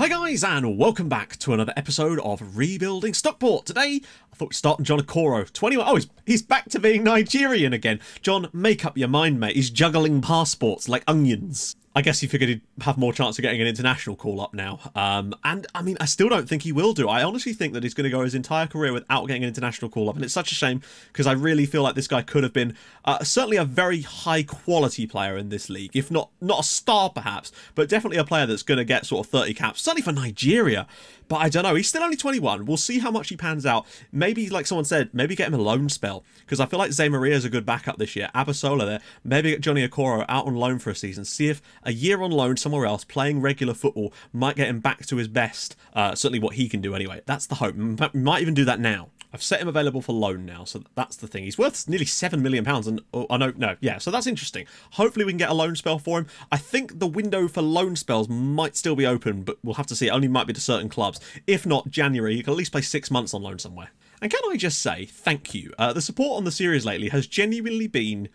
Hi guys, and welcome back to another episode of Rebuilding Stockport. Today, I thought we'd start on John Okoro, 21. Oh, he's back to being Nigerian again. John, make up your mind, mate. He's juggling passports like onions. I guess he figured he'd have more chance of getting an international call-up now. And, I mean, I still don't think he will do. I honestly think that he's going to go his entire career without getting an international call-up. And it's such a shame, because I really feel like this guy could have been certainly a very high-quality player in this league. If not a star, perhaps, but definitely a player that's going to get sort of 30 caps. Certainly for Nigeria. But I don't know, he's still only 21. We'll see how much he pans out. Maybe, like someone said, maybe get him a loan spell. Because I feel like Zé Maria's a good backup this year. Abasola there. Maybe get Johnny Okoro out on loan for a season. See if a year on loan somewhere else, playing regular football, might get him back to his best. Certainly what he can do anyway. That's the hope. In fact, we might even do that now. I've set him available for loan now, so that's the thing. He's worth nearly £7 million, and so that's interesting. Hopefully we can get a loan spell for him. I think the window for loan spells might still be open, but we'll have to see. It only might be to certain clubs. If not January, you can at least play 6 months on loan somewhere. And can I just say, thank you. The support on the series lately has genuinely been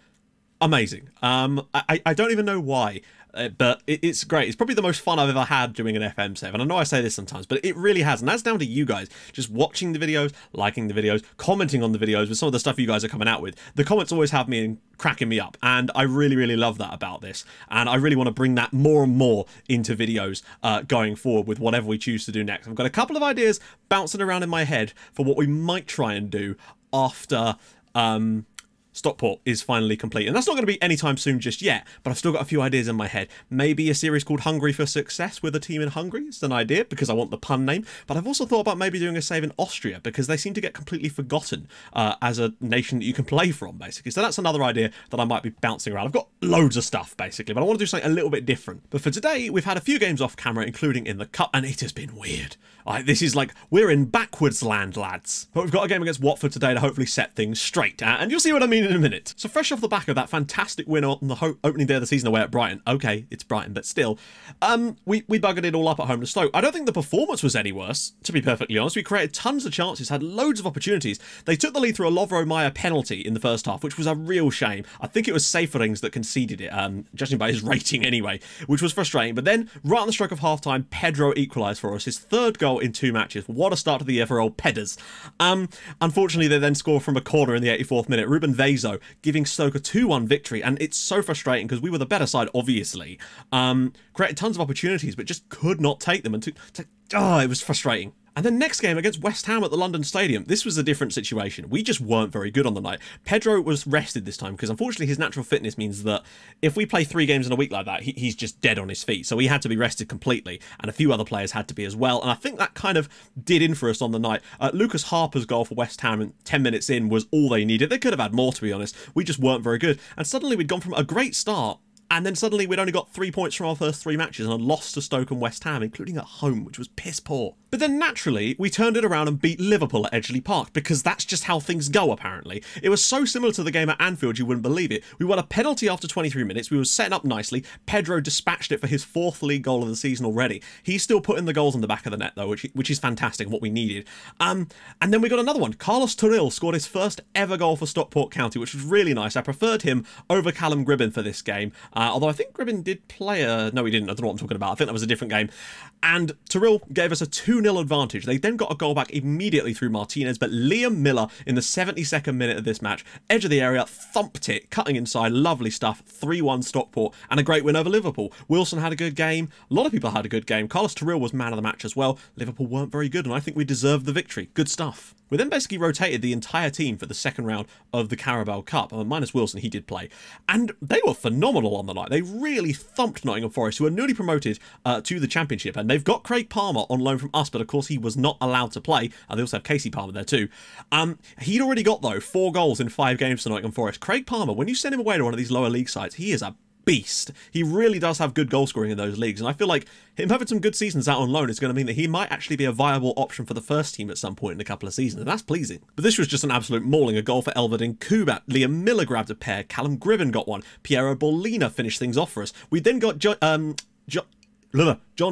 amazing. I don't even know why. But it's great. It's probably the most fun I've ever had doing an FM save. And I know I say this sometimes, but it really has. And that's down to you guys. Just watching the videos, liking the videos, commenting on the videos with some of the stuff you guys are coming out with. The comments always have me cracking me up. And I really, really love that about this. And I really want to bring that more and more into videos going forward with whatever we choose to do next. I've got a couple of ideas bouncing around in my head for what we might try and do after Stockport is finally complete. And that's not going to be anytime soon just yet, but I've still got a few ideas in my head. Maybe a series called Hungry for Success with a team in Hungary. It's an idea because I want the pun name. But I've also thought about maybe doing a save in Austria because they seem to get completely forgotten as a nation that you can play from, basically. So that's another idea that I might be bouncing around. I've got loads of stuff, basically, but I want to do something a little bit different. But for today, we've had a few games off camera, including in the Cup, and it has been weird. This is like, we're in backwards land, lads. But we've got a game against Watford today to hopefully set things straight. And you'll see what I mean in a minute. So fresh off the back of that fantastic win on the opening day of the season away at Brighton. Okay, it's Brighton, but still. We buggered it all up at home to Stoke. I don't think the performance was any worse, to be perfectly honest. We created tons of chances, had loads of opportunities. They took the lead through a Lovro Meyer penalty in the first half, which was a real shame. I think it was Saferings that conceded it, judging by his rating anyway, which was frustrating. But then, right on the stroke of half-time, Pedro equalised for us. His third goal in 2 matches. What a start to the year for old Pedders. Unfortunately, they then score from a corner in the 84th minute. Ruben Vezo giving Stoke a 2-1 victory, and it's so frustrating because we were the better side, obviously. Created tons of opportunities, but just could not take them. And it was frustrating. And then next game against West Ham at the London Stadium. This was a different situation. We just weren't very good on the night. Pedro was rested this time because unfortunately his natural fitness means that if we play 3 games in a week like that, he's just dead on his feet. So he had to be rested completely, and a few other players had to be as well. And I think that kind of did in for us on the night. Lucas Harper's goal for West Ham 10 minutes in was all they needed. They could have had more, to be honest. We just weren't very good. And suddenly we'd gone from a great start, and then suddenly we'd only got 3 points from our first 3 matches and lost to Stoke and West Ham, including at home, which was piss poor. But then naturally, we turned it around and beat Liverpool at Edgeley Park, because that's just how things go, apparently. It was so similar to the game at Anfield, you wouldn't believe it. We won a penalty after 23 minutes, we were setting up nicely, Pedro dispatched it for his 4th league goal of the season already. He's still putting the goals on the back of the net, though, which is fantastic, what we needed. And then we got another one. Carlos Turil scored his first ever goal for Stockport County, which was really nice. I preferred him over Callum Gribbin for this game, although I think Gribbin did play no, he didn't. I don't know what I'm talking about. I think that was a different game. And Turil gave us a 2-0 advantage. They then got a goal back immediately through Martinez, but Liam Miller in the 72nd minute of this match, edge of the area, thumped it, cutting inside, lovely stuff, 3-1 Stockport, and a great win over Liverpool. Wilson had a good game. A lot of people had a good game. Carlos Turil was man of the match as well. Liverpool weren't very good, and I think we deserved the victory. Good stuff. We then basically rotated the entire team for the second round of the Carabao Cup. Minus Wilson, he did play. And they were phenomenal on the night. They really thumped Nottingham Forest, who are newly promoted to the Championship. And they've got Craig Palmer on loan from us, but of course he was not allowed to play. They also have Casey Palmer there too. He'd already got, though, 4 goals in 5 games for Nottingham Forest. Craig Palmer, when you send him away to one of these lower league sides, he is a beast. He really does have good goal scoring in those leagues, and I feel like him having some good seasons out on loan is going to mean that he might actually be a viable option for the first team at some point in a couple of seasons, and that's pleasing. But this was just an absolute mauling. A goal for Elverdin Kubat. Liam Miller grabbed a pair. Callum Gribbin got one. Piero Bolina finished things off for us. We then got John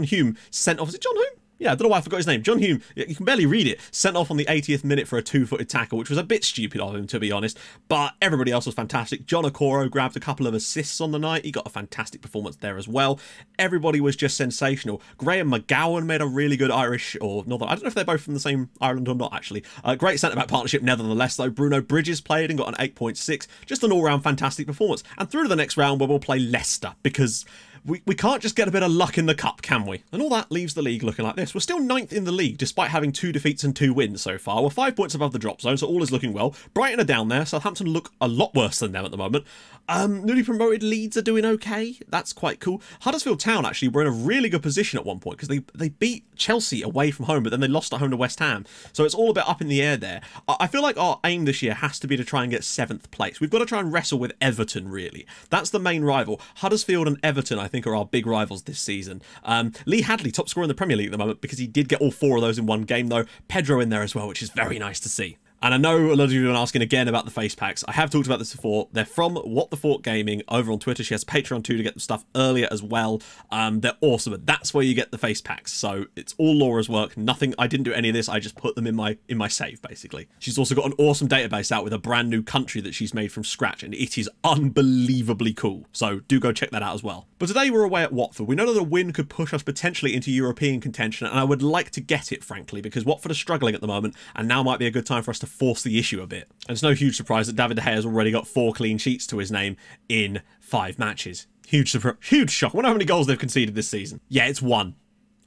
Hume sent off. Is it John Hume? Yeah, I don't know why I forgot his name. John Hume, you can barely read it, sent off on the 80th minute for a two-footed tackle, which was a bit stupid of him, to be honest. But everybody else was fantastic. John Okoro grabbed a couple of assists on the night. He got a fantastic performance there as well. Everybody was just sensational. Graham McGowan made a really good Irish, or Northern, I don't know if they're both from the same Ireland or not, actually. Great centre-back partnership nevertheless, though. Bruno Bridges played and got an 8.6. Just an all-round fantastic performance. And through to the next round where we'll play Leicester, because we can't just get a bit of luck in the cup, can we? And all that leaves the league looking like this. We're still 9th in the league, despite having 2 defeats and 2 wins so far. We're 5 points above the drop zone, so all is looking well. Brighton are down there. Southampton look a lot worse than them at the moment. Newly promoted Leeds are doing okay. That's quite cool. Huddersfield Town, actually, were in a really good position at one point, because they beat Chelsea away from home, but then they lost at home to West Ham. So it's all a bit up in the air there. I feel like our aim this year has to be to try and get 7th place. We've got to try and wrestle with Everton, really. That's the main rival. Huddersfield and Everton, I think, are our big rivals this season. Lee Hadley, top scorer in the Premier League at the moment, because he did get all 4 of those in one game, though. Pedro in there as well, which is very nice to see. And I know a lot of you have been asking again about the face packs. I have talked about this before. They're from What the Fort Gaming over on Twitter. She has Patreon too to get the stuff earlier as well. They're awesome, but that's where you get the face packs. So it's all Laura's work. Nothing. I didn't do any of this. I just put them in my save, basically. She's also got an awesome database out with a brand new country that she's made from scratch, and it is unbelievably cool. So do go check that out as well. But today we're away at Watford. We know that a win could push us potentially into European contention, and I would like to get it, frankly, because Watford are struggling at the moment, and now might be a good time for us to force the issue a bit. And it's no huge surprise that David De Gea has already got 4 clean sheets to his name in 5 matches. Huge shock. I wonder how many goals they've conceded this season. Yeah, it's 1.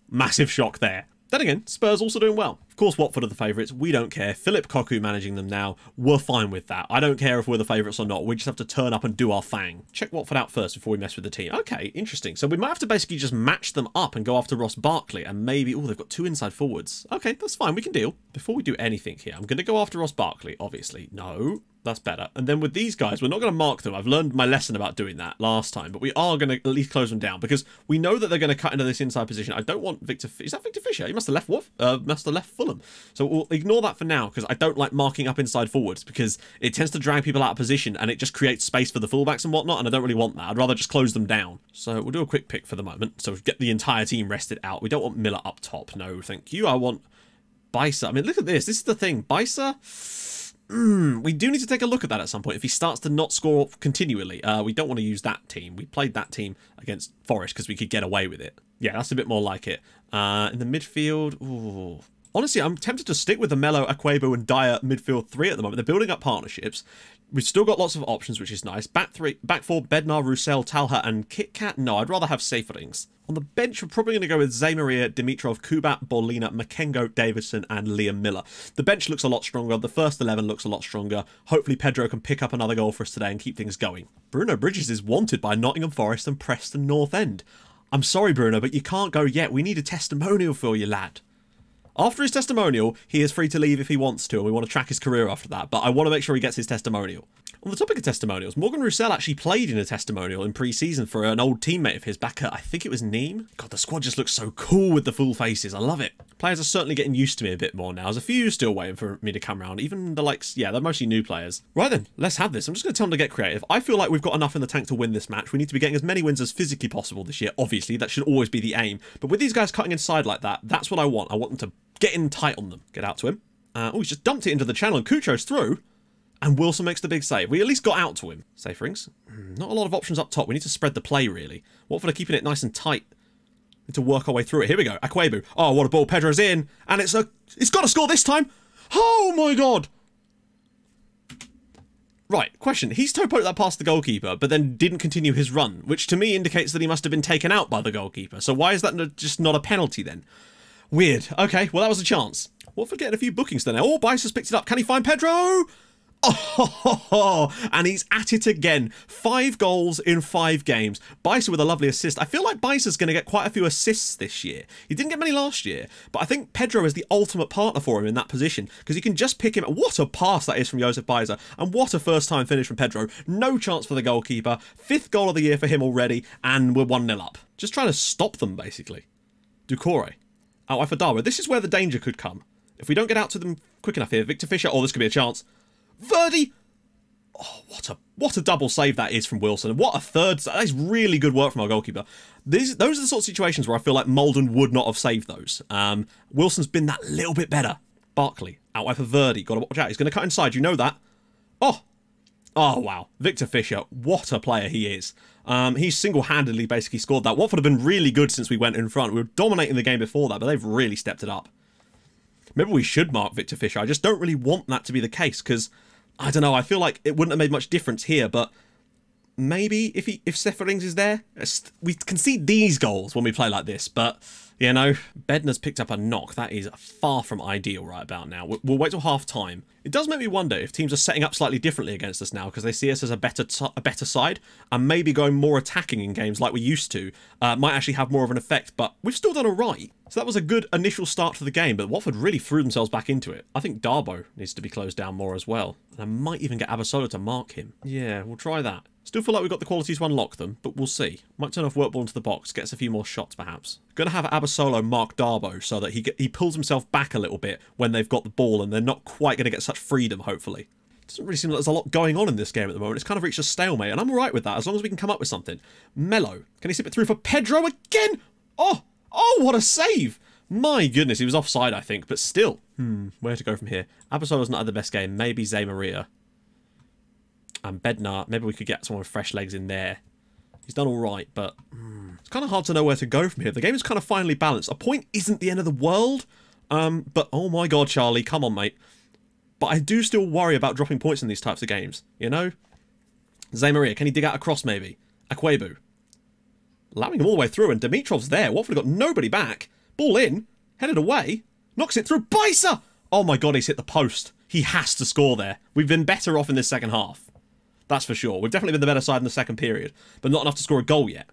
Massive shock there. Then again, Spurs also doing well. Of course, Watford are the favourites. We don't care. Philip Cocu managing them now. We're fine with that. I don't care if we're the favourites or not. We just have to turn up and do our thing. Check Watford out first before we mess with the team. Okay, interesting. So we might have to basically just match them up and go after Ross Barkley and maybe... Oh, they've got 2 inside forwards. Okay, that's fine. We can deal. Before we do anything here, I'm going to go after Ross Barkley, obviously. No, that's better. And then with these guys, we're not going to mark them. I've learned my lesson about doing that last time, but we are going to at least close them down because we know that they're going to cut into this inside position. I don't want Victor... Is that Victor Fisher? He must have left Fulham. So we'll ignore that for now because I don't like marking up inside forwards because it tends to drag people out of position and it just creates space for the fullbacks and whatnot, and I don't really want that. I'd rather just close them down. So we'll do a quick pick for the moment. So get the entire team rested out. We don't want Miller up top. No, thank you. I want Bicester. I mean, look at this. This is the thing. Bicester... we do need to take a look at that at some point. If he starts to not score continually, we don't want to use that team. We played that team against Forest because we could get away with it. Yeah, that's a bit more like it. In the midfield... Ooh. Honestly, I'm tempted to stick with the Mello, Aquebo and Dyer midfield 3 at the moment. They're building up partnerships. We've still got lots of options, which is nice. Back 4, Bednar, Roussel, Talha and Kit Kat. No, I'd rather have Saferings. On the bench, we're probably going to go with Zemaria, Dimitrov, Kubat, Bolina, Makengo, Davidson and Liam Miller. The bench looks a lot stronger. The first 11 looks a lot stronger. Hopefully Pedro can pick up another goal for us today and keep things going. Bruno Bridges is wanted by Nottingham Forest and Preston North End. I'm sorry, Bruno, but you can't go yet. We need a testimonial for you, lad. After his testimonial, he is free to leave if he wants to, and we want to track his career after that, but I want to make sure he gets his testimonial. On the topic of testimonials, Morgan Roussel actually played in a testimonial in pre-season for an old teammate of his back at, I think it was Nîmes. God, the squad just looks so cool with the full faces. I love it. Players are certainly getting used to me a bit more now. There's a few still waiting for me to come around, even the likes, yeah, they're mostly new players. Right then, let's have this. I'm just going to tell them to get creative. I feel like we've got enough in the tank to win this match. We need to be getting as many wins as physically possible this year. Obviously, that should always be the aim. But with these guys cutting inside like that, that's what I want. I want them to get in tight on them. Get out to him. Oh, he's just dumped it into the channel and Cucho's through. And Wilson makes the big save. We at least got out to him. Saferings. Not a lot of options up top. We need to spread the play, really. Watford are keeping it nice and tight. Need to work our way through it. Here we go. Aquebo. Oh, what a ball. Pedro's in. And it's got to score this time. Oh, my God. Right, question. He's toe-poked that past the goalkeeper, but then didn't continue his run, which to me indicates that he must have been taken out by the goalkeeper. So why is that just not a penalty then? Weird. Okay, well, that was a chance. Watford getting a few bookings there now. Oh, Bice's picked it up. Can he find Pedro? Oh, and he's at it again. 5 goals in 5 games. Bice with a lovely assist. I feel like Bice's going to get quite a few assists this year. He didn't get many last year, but I think Pedro is the ultimate partner for him in that position because he can just pick him. What a pass that is from Joseph Bizer, and what a first-time finish from Pedro. No chance for the goalkeeper. 5th goal of the year for him already, and we're 1-0 up. Just trying to stop them, basically. Doucouré. Oh, Ifedawa. This is where the danger could come. If we don't get out to them quick enough here. Victor Fisher. Oh, this could be a chance. Verdi! Oh, what a double save that is from Wilson. What a third. That is really good work from our goalkeeper. Those are the sort of situations where I feel like Malden would not have saved those. Wilson's been that little bit better. Barkley, out wide for Verdi. Got to watch out. He's going to cut inside. You know that. Oh, wow. Victor Fisher, what a player he is. He single-handedly basically scored that. Watford have been really good since we went in front. We were dominating the game before that, but they've really stepped it up. Maybe we should mark Victor Fisher. I just don't really want that to be the case because, I don't know, I feel like it wouldn't have made much difference here, but maybe if Sefferings is there, we concede these goals when we play like this, but, you know, Bednar's picked up a knock. That is far from ideal right about now. We'll wait till half-time. It does make me wonder if teams are setting up slightly differently against us now because they see us as a better side, and maybe going more attacking in games like we used to might actually have more of an effect, but we've still done all right. So that was a good initial start to the game, but Watford really threw themselves back into it. I think Darbo needs to be closed down more as well, and I might even get Abasolo to mark him. Yeah, we'll try that. Still feel like we've got the quality to unlock them, but we'll see. Might turn off work ball into the box, gets a few more shots perhaps. Gonna have Abasolo mark Darbo so that he pulls himself back a little bit when they've got the ball and they're not quite going to get such freedom, hopefully. Doesn't really seem like there's a lot going on in this game at the moment. It's kind of reached a stalemate, and I'm alright with that as long as we can come up with something. Mello, can he slip it through for Pedro again? Oh, what a save! My goodness, he was offside, I think, but still. Where to go from here? Abasolo's not had the best game. Maybe Zé Maria. And Bednar, maybe we could get someone with fresh legs in there. He's done all right, but it's kind of hard to know where to go from here. The game is kind of finely balanced. A point isn't the end of the world, but oh my god, Charlie, come on, mate. But I do still worry about dropping points in these types of games, you know? Zé Maria, can he dig out a cross, maybe? Akwebu. Allowing him all the way through, and Dimitrov's there. Watford got nobody back. Ball in, headed away, knocks it through. Bajsa! Oh my god, he's hit the post. He has to score there. We've been better off in this second half. That's for sure. We've definitely been the better side in the second period, but not enough to score a goal yet.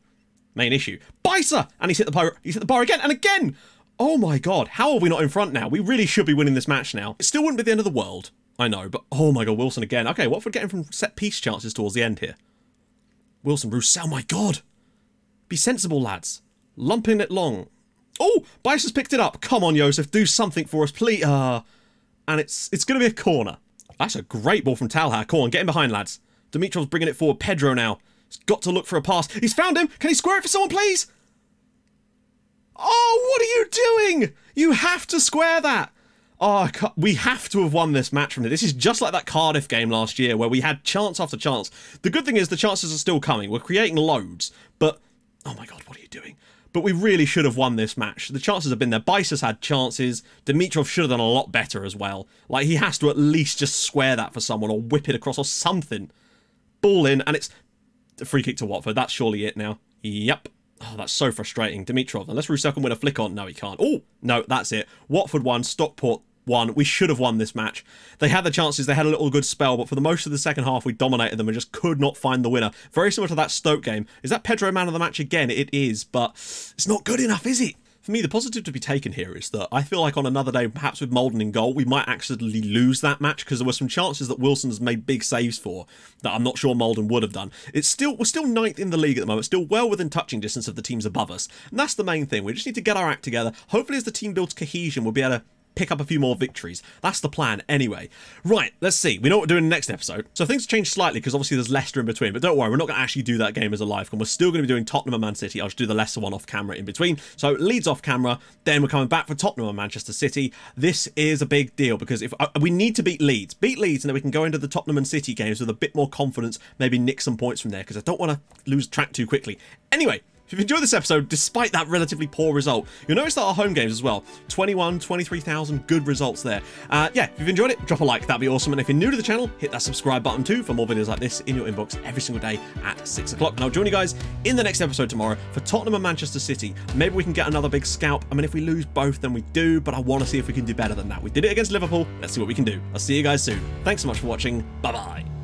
Main issue. Bajsa! And he's hit the bar again and again! Oh my god, how are we not in front now? We really should be winning this match now. It still wouldn't be the end of the world, I know, but oh my god, Wilson again. Okay, Watford getting from set-piece chances towards the end here. Wilson, Roussel, my god! Be sensible, lads. Lumping it long. Oh, Bajsa's picked it up. Come on, Josef, do something for us, please. And it's going to be a corner. That's a great ball from Talha. Come on, get in behind, lads. Dimitrov's bringing it forward. Pedro now. He's got to look for a pass. He's found him. Can he square it for someone, please? Oh, what are you doing? You have to square that. Oh, we have to have won this match from here. This is just like that Cardiff game last year where we had chance after chance. The good thing is the chances are still coming. We're creating loads, but oh my god, what are you doing? But we really should have won this match. The chances have been there. Bajsa's had chances. Dimitrov should have done a lot better as well. Like, he has to at least just square that for someone or whip it across or something. Ball in, and it's a free kick to Watford. That's surely it now. Yep. Oh, that's so frustrating. Dimitrov, unless Roussel can win a flick on. No, he can't. Oh, no, that's it. Watford won. Stockport won. We should have won this match. They had the chances. They had a little good spell, but for the most of the second half, we dominated them and just could not find the winner. Very similar to that Stoke game. Is that Pedro man of the match again? It is, but it's not good enough, is it? For me, the positive to be taken here is that I feel like on another day, perhaps with Malden in goal, we might accidentally lose that match because there were some chances that Wilson's made big saves for that I'm not sure Malden would have done. We're still 9th in the league at the moment, still well within touching distance of the teams above us. And that's the main thing. We just need to get our act together. Hopefully as the team builds cohesion, we'll be able to pick up a few more victories. That's the plan anyway. Right, let's see. We know what we're doing in the next episode. So things changed slightly because obviously there's Leicester in between, but don't worry, we're not going to actually do that game as a live con. We're still going to be doing Tottenham and Man City. I'll just do the Leicester one off camera in between. So Leeds off camera, then we're coming back for Tottenham and Manchester City. This is a big deal because if we need to beat Leeds, and then we can go into the Tottenham and City games with a bit more confidence, maybe nick some points from there because I don't want to lose track too quickly. Anyway, if you've enjoyed this episode, despite that relatively poor result, you'll notice that our home games as well, 23,000 good results there. Yeah, if you've enjoyed it, drop a like, that'd be awesome. And if you're new to the channel, hit that subscribe button too for more videos like this in your inbox every single day at 6 o'clock. And I'll join you guys in the next episode tomorrow for Tottenham and Manchester City. Maybe we can get another big scalp. I mean, if we lose both, then we do, but I want to see if we can do better than that. We did it against Liverpool. Let's see what we can do. I'll see you guys soon. Thanks so much for watching. Bye-bye.